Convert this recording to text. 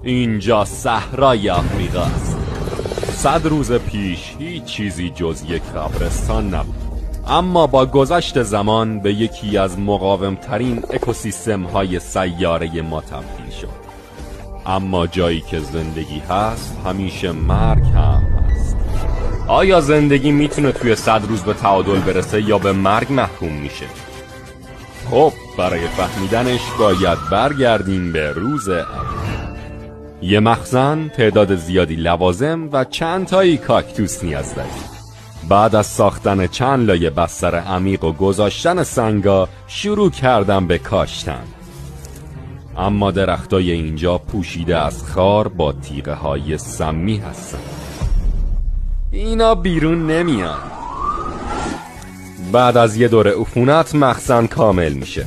اینجا صحرای آفریقا است. 100 روز پیش هیچ چیزی جز یک قبرستان نبود، اما با گذشت زمان به یکی از مقاومترین اکوسیستم های سیاره ما تبدیل شد. اما جایی که زندگی هست همیشه مرگ هم هست. آیا زندگی میتونه توی 100 روز به تعادل برسه یا به مرگ محکوم میشه؟ خب برای فهمیدنش باید برگردیم به روز اول. یه مخزن، تعداد زیادی لوازم و چند تایی کاکتوس نیاز داریم. بعد از ساختن چند لایه بستر عمیق و گذاشتن سنگا شروع کردم به کاشتن. اما درختای اینجا پوشیده از خار با تیغه های سمی هستن. اینا بیرون نمیان. بعد از یه دوره عفونت مخزن کامل میشه.